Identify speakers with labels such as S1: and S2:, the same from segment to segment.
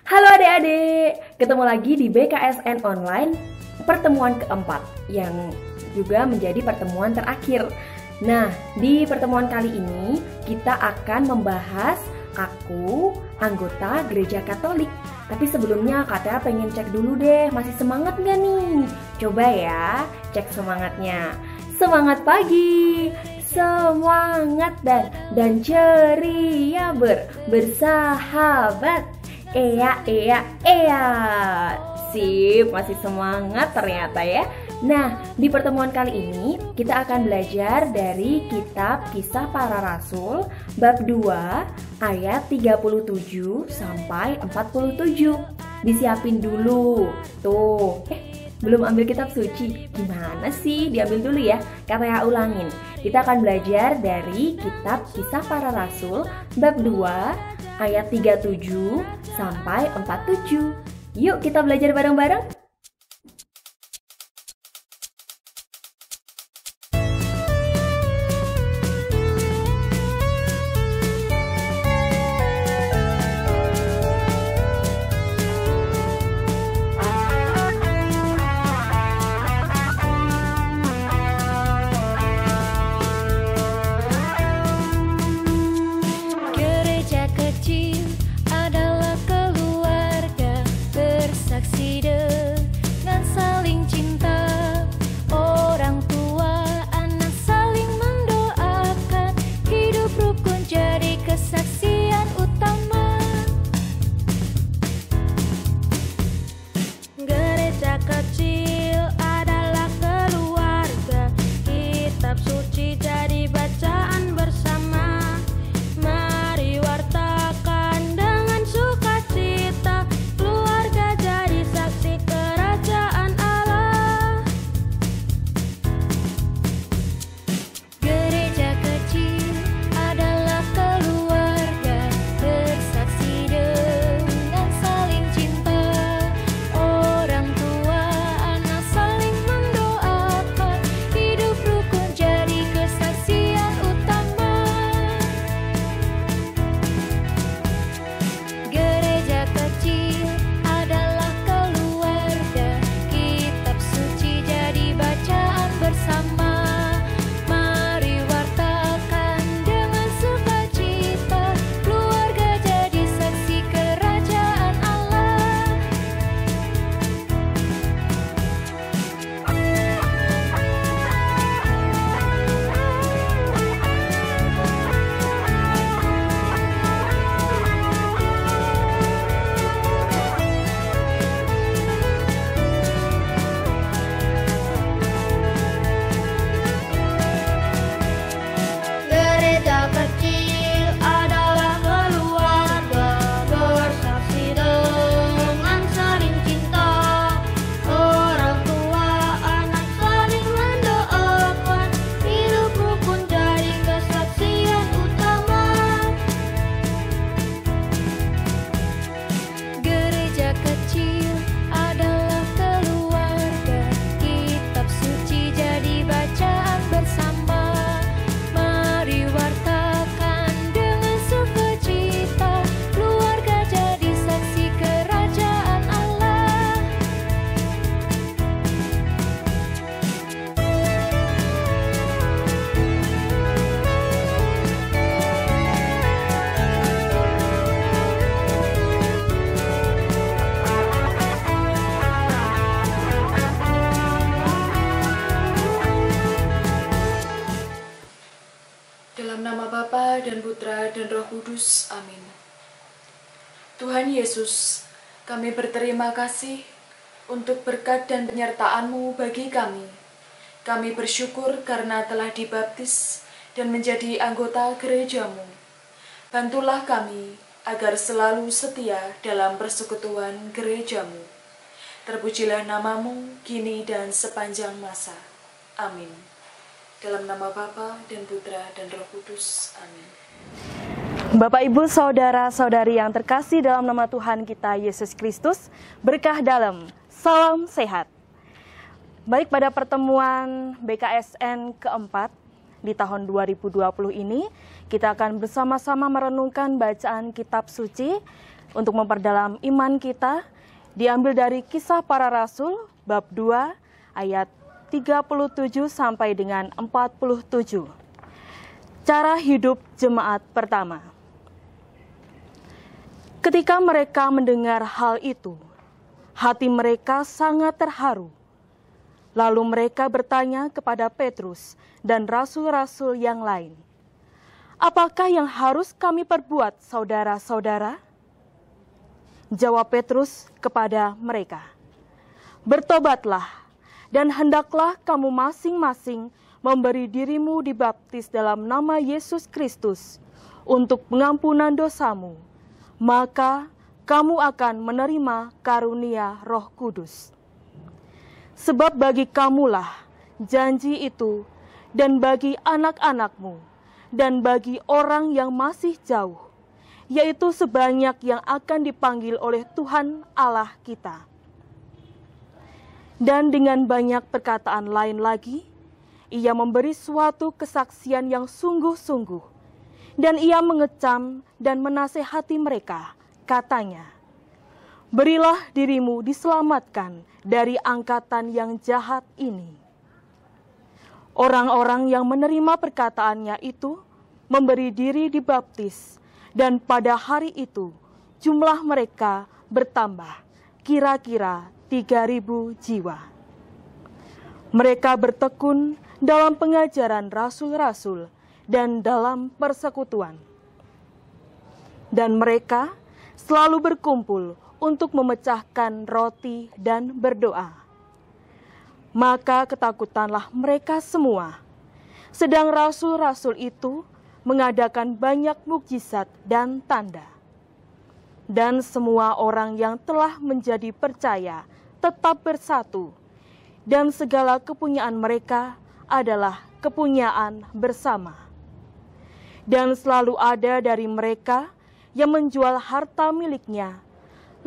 S1: Halo adik-adik, ketemu lagi di BKSN Online, pertemuan keempat yang juga menjadi pertemuan terakhir. Nah, di pertemuan kali ini kita akan membahas aku anggota gereja Katolik. Tapi sebelumnya Kak pengen cek dulu deh, masih semangat gak nih? Coba ya, cek semangatnya. Semangat pagi, semangat dan ceria bersahabat. Iya. Sip, masih semangat ternyata ya. Nah, di pertemuan kali ini kita akan belajar dari kitab Kisah Para Rasul bab 2 ayat 37 sampai 47. Disiapin dulu. Tuh, belum ambil kitab suci. Gimana sih? Diambil dulu ya. Kata ulangin. Kita akan belajar dari kitab Kisah Para Rasul bab 2 ayat 37 sampai 47. Yuk kita belajar bareng-bareng.
S2: Dan Putra dan Roh Kudus. Amin. Tuhan Yesus, kami berterima kasih untuk berkat dan penyertaan-Mu bagi kami. Kami bersyukur karena telah dibaptis dan menjadi anggota gereja-Mu. Bantulah kami agar selalu setia dalam persekutuan gereja-Mu. Terpujilah nama-Mu kini dan sepanjang masa. Amin. Dalam nama Bapa dan Putra dan Roh Kudus. Amin.
S3: Bapak, Ibu, Saudara-saudari yang terkasih dalam nama Tuhan kita Yesus Kristus, berkah dalam, salam sehat. Baik, pada pertemuan BKSN keempat di tahun 2020 ini, kita akan bersama-sama merenungkan bacaan kitab suci untuk memperdalam iman kita diambil dari Kisah Para Rasul bab 2 ayat 37 sampai dengan 47. Cara hidup jemaat pertama. Ketika mereka mendengar hal itu, hati mereka sangat terharu. Lalu mereka bertanya kepada Petrus dan rasul-rasul yang lain, "Apakah yang harus kami perbuat, saudara-saudara?" Jawab Petrus kepada mereka, "Bertobatlah, dan hendaklah kamu masing-masing memberi dirimu dibaptis dalam nama Yesus Kristus untuk pengampunan dosamu, maka kamu akan menerima karunia Roh Kudus. Sebab bagi kamulah janji itu, dan bagi anak-anakmu, dan bagi orang yang masih jauh, yaitu sebanyak yang akan dipanggil oleh Tuhan Allah kita." Dan dengan banyak perkataan lain lagi, ia memberi suatu kesaksian yang sungguh-sungguh, dan ia mengecam dan menasehati mereka, katanya, "Berilah dirimu diselamatkan dari angkatan yang jahat ini." Orang-orang yang menerima perkataannya itu memberi diri dibaptis, dan pada hari itu jumlah mereka bertambah kira-kira 3.000 jiwa. Mereka bertekun dalam pengajaran rasul-rasul dan dalam persekutuan. Dan mereka selalu berkumpul untuk memecahkan roti dan berdoa. Maka ketakutanlah mereka semua, sedang rasul-rasul itu mengadakan banyak mukjizat dan tanda. Dan semua orang yang telah menjadi percaya tetap bersatu, dan segala kepunyaan mereka adalah kepunyaan bersama. Dan selalu ada dari mereka yang menjual harta miliknya,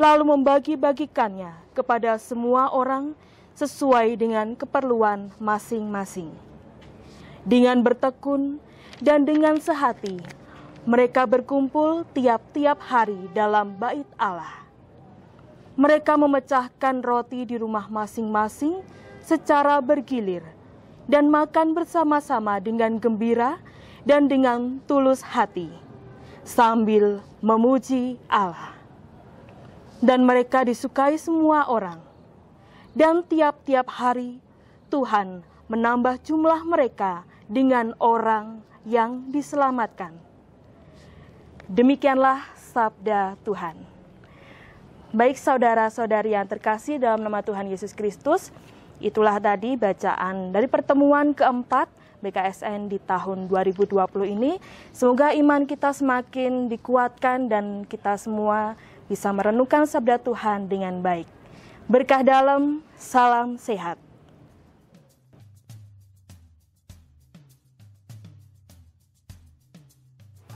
S3: lalu membagi-bagikannya kepada semua orang sesuai dengan keperluan masing-masing. Dengan bertekun dan dengan sehati, mereka berkumpul tiap-tiap hari dalam bait Allah. Mereka memecahkan roti di rumah masing-masing secara bergilir dan makan bersama-sama dengan gembira dan dengan tulus hati, sambil memuji Allah. Dan mereka disukai semua orang, dan tiap-tiap hari Tuhan menambah jumlah mereka dengan orang yang diselamatkan. Demikianlah sabda Tuhan. Baik saudara-saudari yang terkasih dalam nama Tuhan Yesus Kristus, itulah tadi bacaan dari pertemuan keempat BKSN di tahun 2020 ini. Semoga iman kita semakin dikuatkan dan kita semua bisa merenungkan sabda Tuhan dengan baik. Berkah dalam, salam sehat.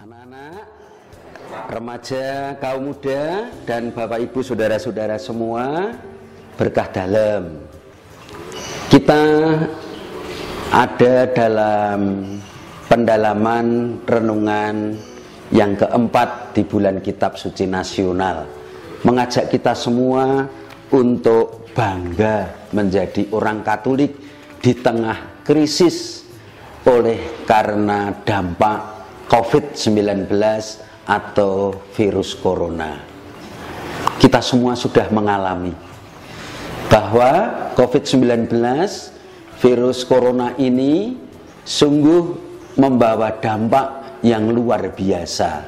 S4: Anak-anak, remaja, kaum muda, dan Bapak Ibu saudara-saudara semua, berkah dalam. Kita ada dalam pendalaman renungan yang keempat di bulan Kitab Suci Nasional, mengajak kita semua untuk bangga menjadi orang Katolik di tengah krisis oleh karena dampak COVID-19 atau virus corona. Kita semua sudah mengalami bahwa COVID-19, virus corona ini sungguh membawa dampak yang luar biasa,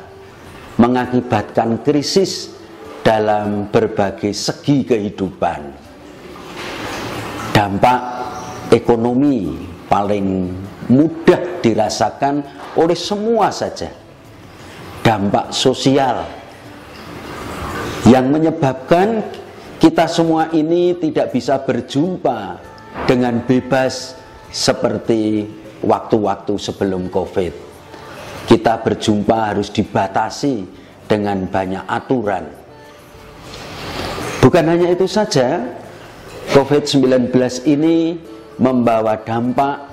S4: mengakibatkan krisis dalam berbagai segi kehidupan. Dampak ekonomi paling mudah dirasakan oleh semua saja. Dampak sosial yang menyebabkan kita semua ini tidak bisa berjumpa dengan bebas seperti waktu-waktu sebelum COVID. Kita berjumpa harus dibatasi dengan banyak aturan. Bukan hanya itu saja, COVID-19 ini membawa dampak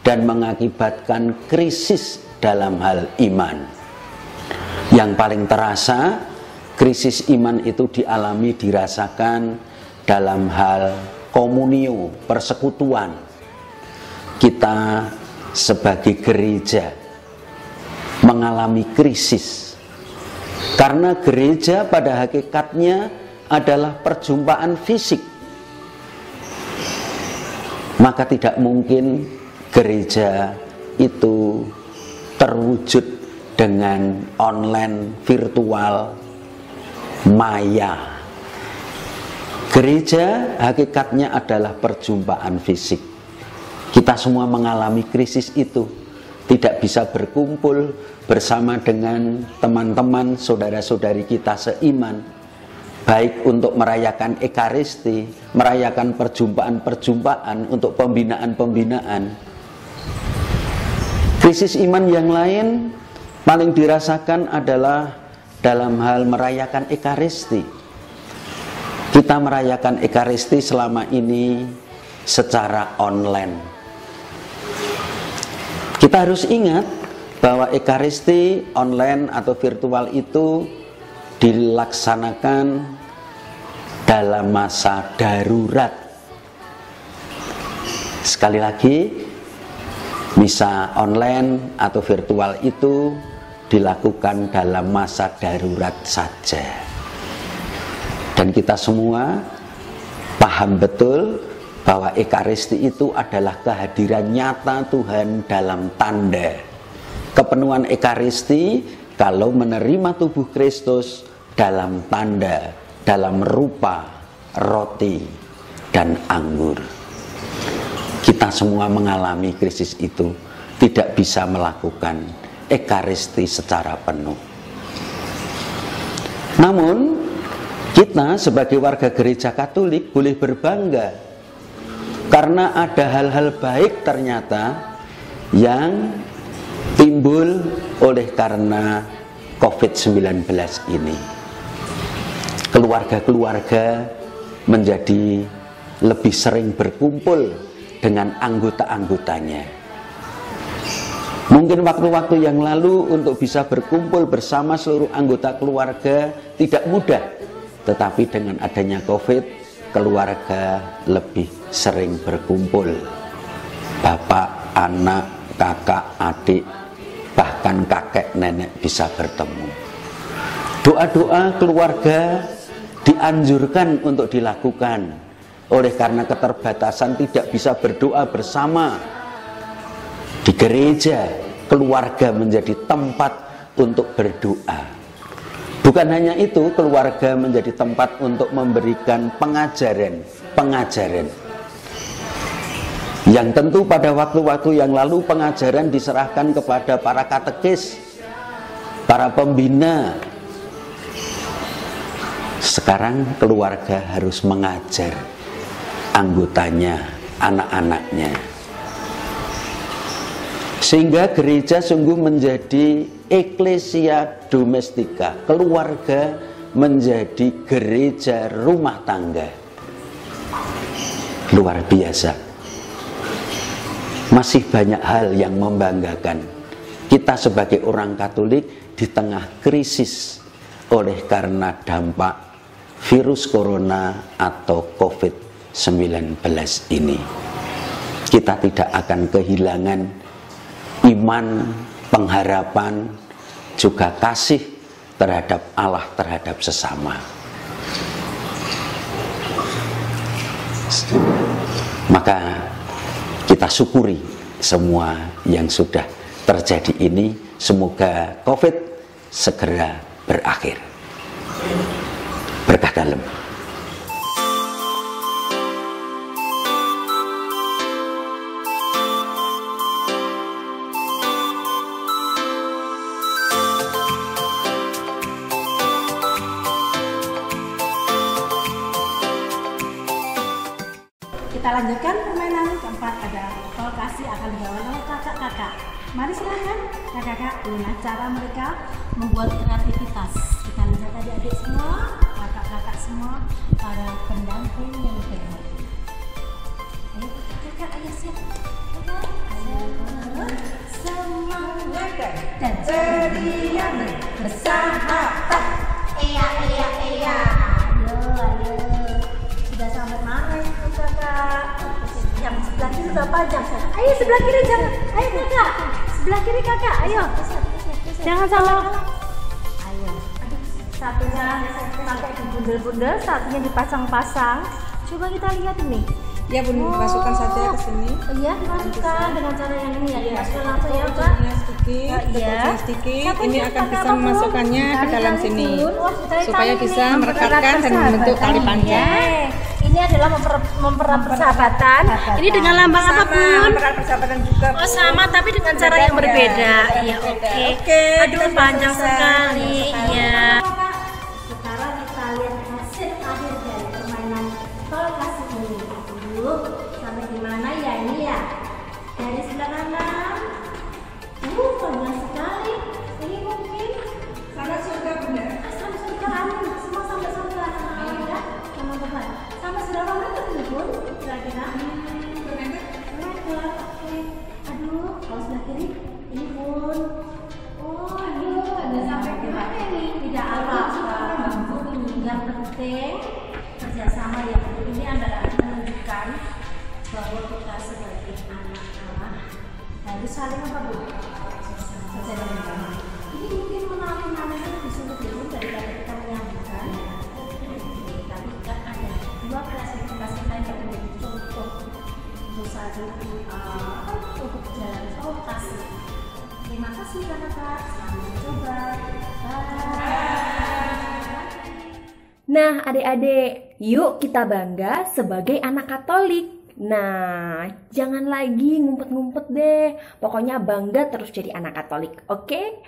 S4: dan mengakibatkan krisis dalam hal iman. Yang paling terasa krisis iman itu dialami, dirasakan dalam hal komunio, persekutuan. Kita sebagai gereja mengalami krisis karena gereja pada hakikatnya adalah perjumpaan fisik. Maka tidak mungkin gereja itu terwujud dengan online, virtual, maya. Gereja hakikatnya adalah perjumpaan fisik. Kita semua mengalami krisis itu. Tidak bisa berkumpul bersama dengan teman-teman, saudara-saudari kita seiman, baik untuk merayakan Ekaristi, merayakan perjumpaan-perjumpaan, untuk pembinaan-pembinaan. Krisis iman yang lain paling dirasakan adalah dalam hal merayakan Ekaristi. Kita merayakan Ekaristi selama ini secara online. Kita harus ingat bahwa Ekaristi online atau virtual itu dilaksanakan dalam masa darurat. Sekali lagi, misa online atau virtual itu dilakukan dalam masa darurat saja. Dan kita semua paham betul bahwa Ekaristi itu adalah kehadiran nyata Tuhan dalam tanda. Kepenuhan Ekaristi kalau menerima tubuh Kristus dalam tanda, dalam rupa roti dan anggur. Kita semua mengalami krisis itu, tidak bisa melakukan Ekaristi secara penuh. Namun kita sebagai warga gereja Katolik boleh berbangga karena ada hal-hal baik ternyata yang timbul oleh karena COVID-19 ini. Keluarga-keluarga menjadi lebih sering berkumpul dengan anggota-anggotanya. Mungkin waktu-waktu yang lalu untuk bisa berkumpul bersama seluruh anggota keluarga tidak mudah. Tetapi dengan adanya COVID, keluarga lebih sering berkumpul. Bapak, anak, kakak, adik, bahkan kakek, nenek bisa bertemu. Doa-doa keluarga dianjurkan untuk dilakukan. Oleh karena keterbatasan tidak bisa berdoa bersama. Di gereja, keluarga menjadi tempat untuk berdoa. Bukan hanya itu, keluarga menjadi tempat untuk memberikan pengajaran. Yang tentu pada waktu-waktu yang lalu pengajaran diserahkan kepada para katekis, para pembina. Sekarang keluarga harus mengajar anggotanya, anak-anaknya. Sehingga gereja sungguh menjadi eklesia domestika, keluarga menjadi gereja rumah tangga. Luar biasa. Masih banyak hal yang membanggakan. Kita sebagai orang Katolik di tengah krisis oleh karena dampak virus corona atau COVID-19 ini. Kita tidak akan kehilangan iman, pengharapan, juga kasih terhadap Allah, terhadap sesama. Maka kita syukuri semua yang sudah terjadi ini. Semoga COVID segera berakhir. Berkah dalam.
S5: Kita lanjutkan permainan keempat, ada tol kasih akan dibawa oleh kakak-kakak. Mari silahkan kakak-kakak, inilah cara mereka membuat kreativitas. Kita lihat adik-adik semua, kakak-kakak semua, para pendamping yang berhati. Ayo kakak, ayo siap. Ayo semangat dan ceria bersahabat. Iya. panjang. Ayo sebelah kiri jangan. Ayo kakak. Sebelah kiri kakak. Ayo. Jangan salah. Ayo. Satunya pakai dibundel-bundel, satunya dipasang-pasang. Coba kita lihat ini.
S6: Ya bun, masukkan saja ke sini.
S5: Iya, dimasukkan dengan cara yang ini ya. Dimasukkan langsung ya, Kak.
S6: Tepatnya sedikit, tepatnya sedikit. Ini akan bisa memasukkannya ke dalam sini supaya bisa merekatkan dan membentuk tali panjang.
S5: Ini adalah mempererat persahabatan. Ini dengan lambang apa, Bun?
S6: Mempererat persahabatan juga.
S5: Oh, sama tapi dengan cara yang berbeda. Iya, oke. Aduh, panjang sekali. Iya. Sekarang kita lihat hasil akhir dari permainan tol kasih ini. Sampai di mana ya ini ya? Dari sebelah kanan. Panjang sekali. Ini mungkin
S6: Sangat surga bunda.
S5: sampai surga, amin. Semua sampai surga. Ya, teman-teman. Sampai seberapa meter nih, Bun? Kira-kira? Meter. Oke. Aduh, kalau sebelah kiri, ini Bun. Oh, aduh, ada sampai ke mana ini? Tidak apa-apa. Yang penting kerjasama ya. Ini adalah menunjukkan bahwa kita sebagai anak-anak harus saling apa, Bu? Saling membantu. Ini mungkin menarik lebih sulit dulu daripada kita menyambungkan. Tapi kan ada dua kreativitas kita yang menjadi contoh untuk satu untuk jalan tol kasih. Terima kasih kakak, selamat mencoba.
S1: Nah, adik-adik, yuk kita bangga sebagai anak Katolik. Nah, jangan lagi ngumpet-ngumpet deh. Pokoknya bangga terus jadi anak Katolik, oke?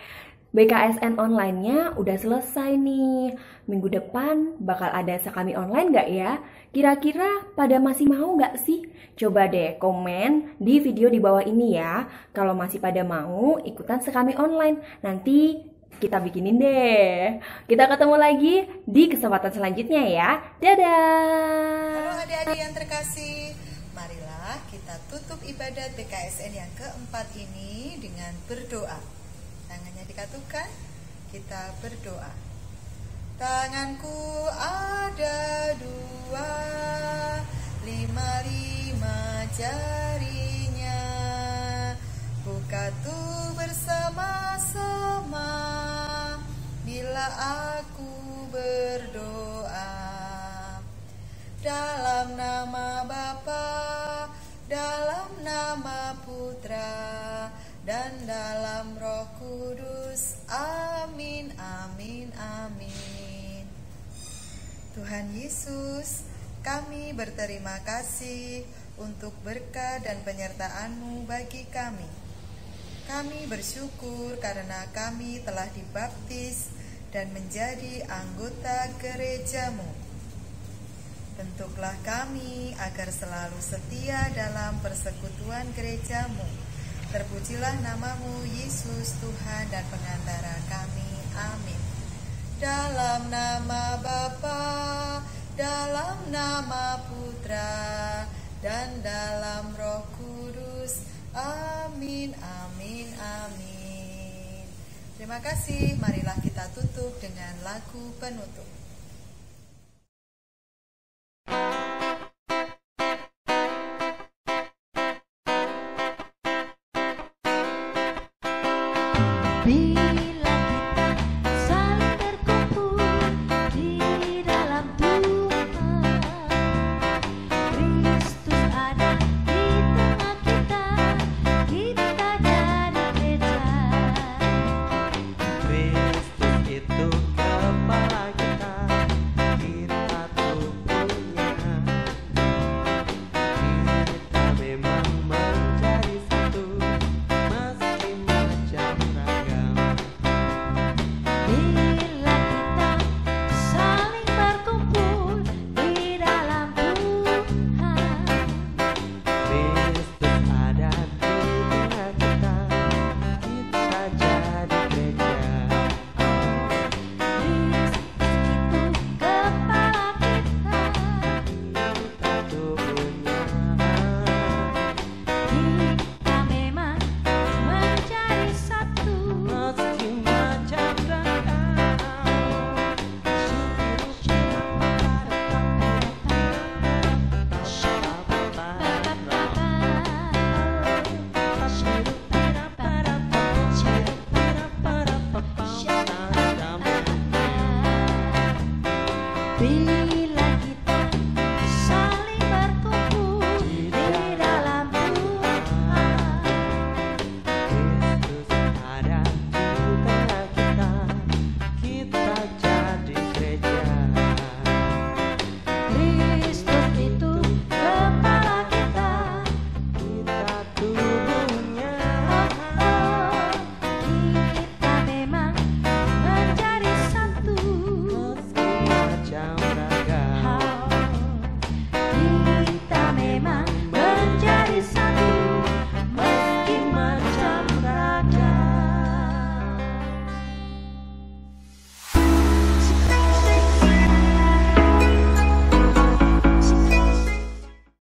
S1: BKSN online-nya udah selesai nih. Minggu depan bakal ada sekami online nggak ya? Kira-kira pada masih mau nggak sih? Coba deh komen di video di bawah ini ya. Kalau masih pada mau ikutan sekami online, nanti kita bikinin deh. Kita ketemu lagi di kesempatan selanjutnya ya. Dadah!
S7: Halo adik-adik yang terkasih, marilah kita tutup ibadat BKSN yang keempat ini dengan berdoa. Tangannya dikatukan, kita berdoa. Tanganku ada 2, 5 jarinya. Buka tuh bersama-sama bila aku berdoa. Dalam nama Bapa, dalam nama Putra, dan dalam Roh Kudus. Amin, amin, amin. Tuhan Yesus, kami berterima kasih untuk berkat dan penyertaan-Mu bagi kami. Kami bersyukur karena kami telah dibaptis dan menjadi anggota gereja-Mu. Bentuklah kami agar selalu setia dalam persekutuan gereja-Mu. Terpujilah nama-Mu, Yesus, Tuhan dan pengantara kami. Amin. Dalam nama Bapa, dalam nama Putra, dan dalam Roh Kudus. Amin, amin, amin. Terima kasih. Marilah kita tutup dengan lagu penutup.